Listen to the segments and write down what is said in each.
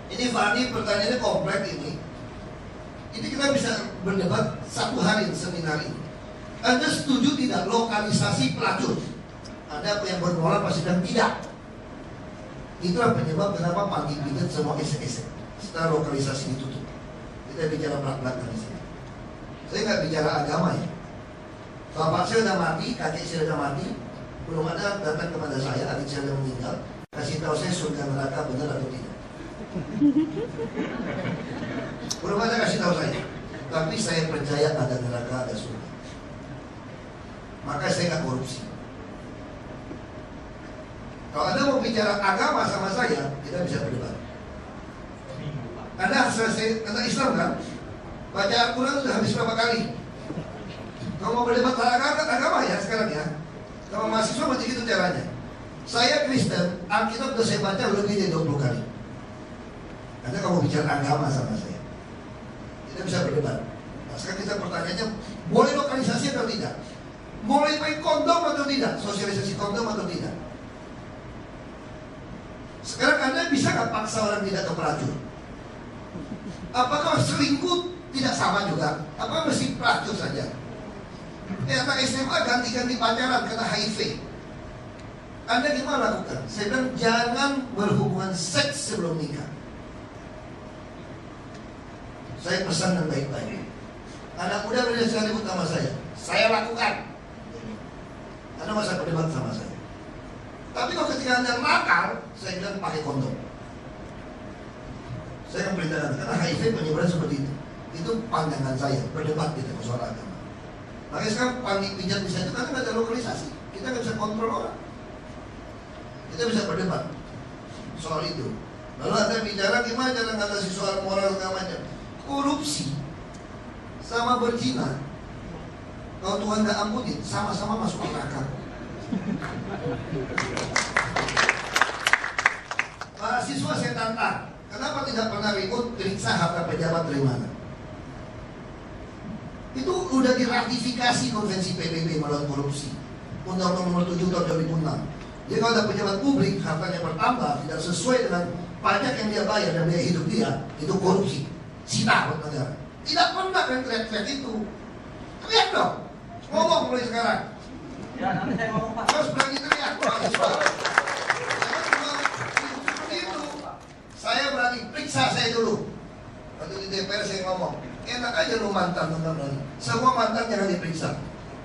Ini Fani, pertanyaannya kompleks ini. Ini kita bisa berdebat satu hari seminar ini. Anda setuju tidak lokalisasi pelacur? Ada yang bermoral pasti bilang tidak. Itulah penyebab kenapa pagi bikin semua esek-esek setelah lokalisasi ditutup. Kita bicara belak-belakan di sini. Saya nggak bicara agama ya. Bapak saya udah mati, kakek saya udah mati, belum ada datang kepada saya, adik saya udah meninggal, kasih tahu saya surga neraka benar atau tidak. Belum ada kasih tahu saya, tapi saya percaya ada neraka, ada surga. Maka saya nggak korupsi. Kalau Anda mau bicara agama sama saya, kita bisa berdebat. Anda anak Islam kan? Baca Al-Quran sudah habis berapa kali? Kalau mau berdebat agama ya sekarang ya. Kalau mahasiswa macam itu caranya. Saya Kristen, Alkitab sudah saya baca lebih dari 20 kali. Anda kalau mau bicara agama sama saya, kita bisa berdebat. Nah, sekarang kita pertanyaannya, boleh lokalisasi atau tidak? Boleh pakai kondom atau tidak? Sosialisasi kondom atau tidak? Sekarang Anda bisa nggak paksa orang tidak ke pelacur? Apakah selingkuh tidak sama juga? Apakah mesti pelacur saja? Anak SMA ganti-ganti pacaran karena HIV. Anda gimana lakukan? Saya bilang jangan berhubungan seks sebelum nikah. Saya pesan dengan baik-baik. Anak muda berani sekali ribut sama saya lakukan. Anda masa berdebat sama saya. Tapi kalau ketika Anda nakal, saya bilang pakai kondom. Saya akan perintahkan karena HIV penyebaran seperti itu. Itu pandangan saya, berdebat kita soal agama. Makanya sekarang panik pijat bisa itu karena nggak ada lokalisasi. Kita nggak bisa kontrol orang. Kita bisa berdebat soal itu. Lalu Anda bicara gimana cara ngatasi soal moral segala macam. Korupsi sama berzina, kalau Tuhan nggak ampunin, sama-sama masuk neraka. Mahasiswa saya tantang, kenapa tidak pernah ribut periksa harta pejabat dari mana? Itu udah diratifikasi konvensi PBB melawan korupsi, Undang-Undang Nomor 7 tahun 2006. Jadi kalau ada pejabat publik hartanya bertambah tidak sesuai dengan pajak yang dia bayar dan biaya hidup dia, itu korupsi, sita buat negara. Tidak pernah kan teriak-teriak itu. Teriak dong, ngomong mulai sekarang. Ya, nanti saya ngomong Pak. Terus berani teriak, mahasiswa. Saya berani periksa saya dulu. Waktu di DPR saya ngomong, enak aja lu mantan teman-teman. Semua mantan jangan diperiksa.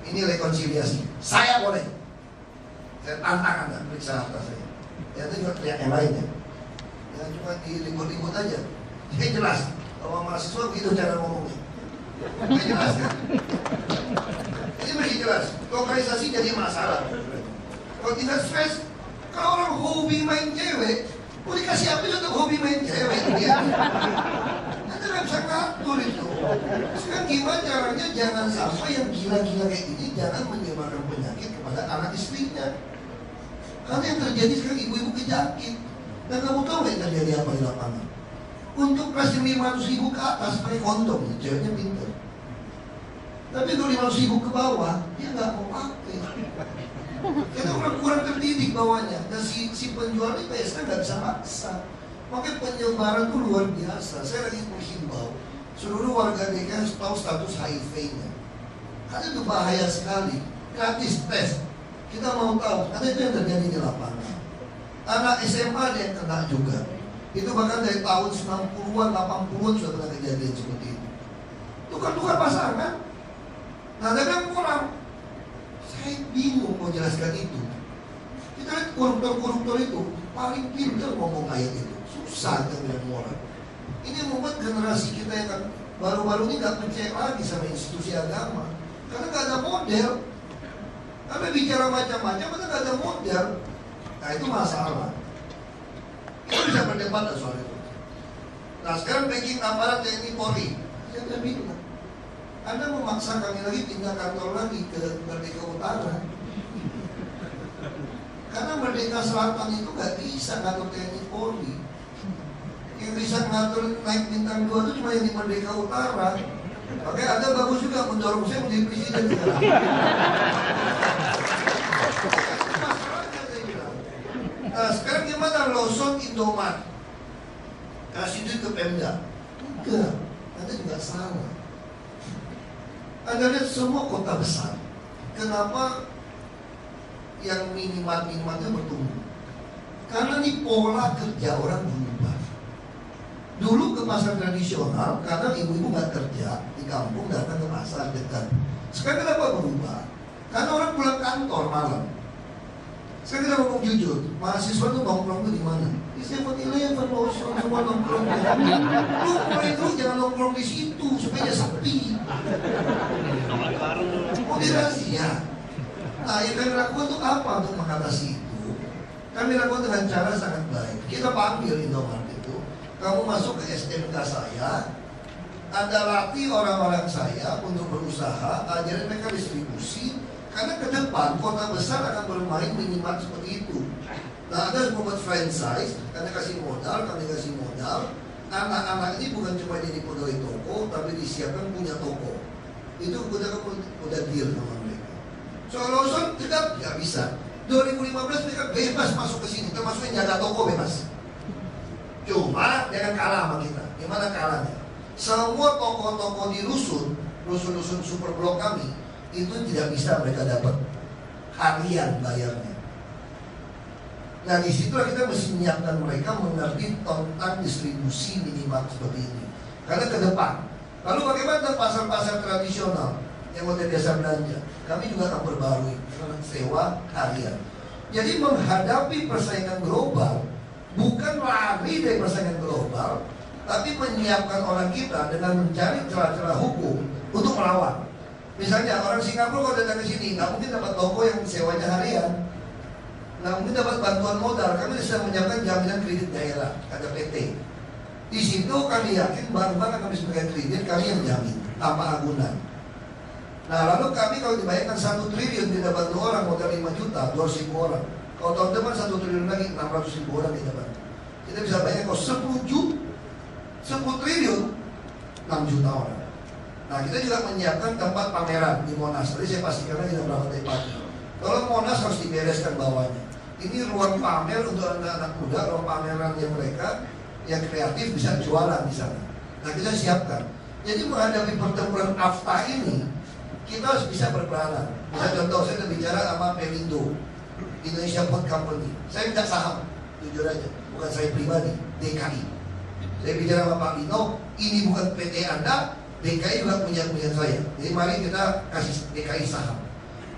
Ini rekonsiliasi. Saya boleh. Saya tantang Anda periksa harta saya. Ya itu juga teriak yang lainnya. Ya cuma dilingkut-lingkut aja. Ini jelas. Kalau mahasiswa begitu cara ngomongnya. Ini jelas kan? Ini masih jelas. Lokalisasi jadi masalah. Kalau tidak stres, kalau orang hobi main cewek, mau dikasih apa untuk hobi main cewek? Anda nggak bisa ngatur itu. Sekarang gimana caranya jangan sampai yang gila-gila kayak gini jangan menyebarkan penyakit kepada anak istrinya. Karena yang terjadi sekarang ibu-ibu kejangkit. Dan kamu tahu nggak yang terjadi apa di lapangan? Untuk kasih 500.000 ke atas pakai kondom, ceweknya pintar. Tapi kalau 500.000 ke bawah, dia nggak mau pakai. Karena orang kurang terdidik bawahnya. Dan si penjual ini biasanya nggak bisa maksa. Makanya penyebaran itu luar biasa. Saya lagi menghimbau seluruh warga DKI tahu status HIV-nya. Karena itu bahaya sekali. Gratis tes. Kita mau tahu. Karena itu yang terjadi di lapangan. Anak SMA ada yang kena juga. Itu bahkan dari tahun 90-an, 80-an sudah pernah kejadian seperti itu. Tukar-tukar pasangan. Nah, ada orang. Saya bingung mau jelaskan itu. Kita lihat koruptor-koruptor itu paling pintar ngomong ayat itu. Susah kan bilang moral. Ini membuat generasi kita yang kan baru-baru ini gak percaya lagi sama institusi agama. Karena gak ada model. Karena bicara macam-macam, karena gak ada model. Nah itu masalah. Kita bisa berdebat soal itu. Nah sekarang backing aparat TNI Polri. Saya udah bilang, Anda memaksa kami lagi pindah kantor lagi ke Merdeka Utara. Karena Merdeka Selatan itu gak bisa ngatur TNI Polri. Yang bisa ngatur naik bintang 2 itu cuma yang di Merdeka Utara. Oke, Anda bagus juga mendorong saya menjadi presiden sekarang. Nah sekarang gimana Lawson Indomart? kasih duit ke Pemda. Enggak, Anda juga salah. Anda lihat semua kota besar, kenapa yang minimal-minimalnya bertumbuh? Karena ini pola kerja orang berubah. Dulu ke pasar tradisional, karena ibu-ibu nggak kerja di kampung, datang ke pasar dekat. Sekarang kenapa berubah? Karena orang pulang kantor malam. Sekarang kita ngomong jujur, mahasiswa tuh nongkrong tuh di mana? Di 7-Eleven, Lawson, semua nongkrong. Lu mulai dulu jangan nongkrong di situ supaya sepi. Moderasi ya. Nah, yang kami lakukan itu apa untuk mengatasi itu? Kami lakukan dengan cara sangat baik. Kita panggil Indomaret itu, kamu masuk ke SMK saya, Anda latih orang-orang saya untuk berusaha, ajarin mereka distribusi. Karena ke depan kota besar akan bermain minimal seperti itu. Nah, Anda harus membuat franchise, Anda kasih modal, kami kasih modal. Anak-anak ini bukan cuma jadi pegawai toko, tapi disiapkan punya toko. Itu udah deal sama mereka. Soal Lawson tetap nggak bisa. 2015 mereka bebas masuk ke sini, termasuk yang jaga toko bebas. Cuma jangan kalah sama kita. Gimana kalahnya? Semua toko-toko di rusun super blok kami, itu tidak bisa mereka dapat harian bayarnya. Nah, disitulah kita mesti menyiapkan mereka mengerti tentang distribusi minimal seperti ini. Karena ke depan, lalu bagaimana pasar-pasar tradisional yang mau biasa belanja? Kami juga akan berbarui sewa harian. Jadi menghadapi persaingan global, bukan lari dari persaingan global, tapi menyiapkan orang kita dengan mencari celah-celah hukum untuk melawan. Misalnya orang Singapura kalau datang ke sini, nggak mungkin dapat toko yang sewanya harian, nggak mungkin dapat bantuan modal. Kami bisa menyiapkan jaminan kredit daerah, ada PT. Di situ kami yakin bank-bank akan bisa memberikan kredit, kami yang jamin tanpa agunan. Nah, lalu kami kalau dibayarkan 1 triliun tidak bantu orang modal 5 juta, 200.000 orang. Kalau tahun depan 1 triliun lagi 600.000 orang kita bantu. Kita bisa bayar kalau 10 triliun 6 juta orang. Nah, kita juga menyiapkan tempat pameran di Monas. Tadi saya pastikan kita berangkat dari pagi. Kalau Monas harus dibereskan bawahnya. Ini ruang pamer untuk anak-anak muda, ruang pameran yang mereka yang kreatif bisa jualan di sana. Nah, kita siapkan. Jadi menghadapi pertempuran AFTA ini, kita harus bisa berperanan. Misalnya contoh, saya sudah bicara sama Pelindo, Indonesia Food Company. Saya minta saham, jujur aja, bukan saya pribadi, DKI. Saya bicara sama Pak Lino, ini bukan PT Anda, DKI juga punya saya. Jadi mari kita kasih DKI saham.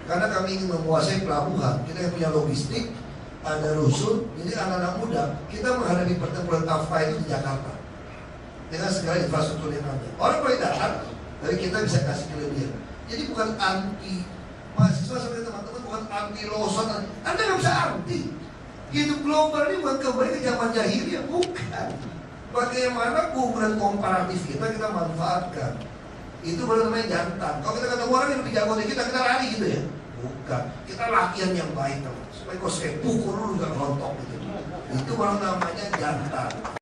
Karena kami ingin menguasai pelabuhan, kita yang punya logistik, ada rusun, jadi anak-anak muda, kita menghadapi pertempuran AFTA itu di Jakarta. Dengan segala infrastruktur yang ada. Orang boleh datang, dari kita bisa kasih kelebihan. Jadi bukan anti mahasiswa seperti teman-teman, bukan anti Lawson. Anda nggak bisa anti. Hidup global ini bukan kembali ke zaman jahiliyah, bukan. Bagaimana keunggulan komparatif kita manfaatkan. Itu baru namanya jantan. Kalau kita ketemu orang yang lebih jago dari kita lari gitu ya. Bukan. Kita latihan yang baik, supaya kau saya pukul dulu gak rontok gitu. Itu baru namanya jantan.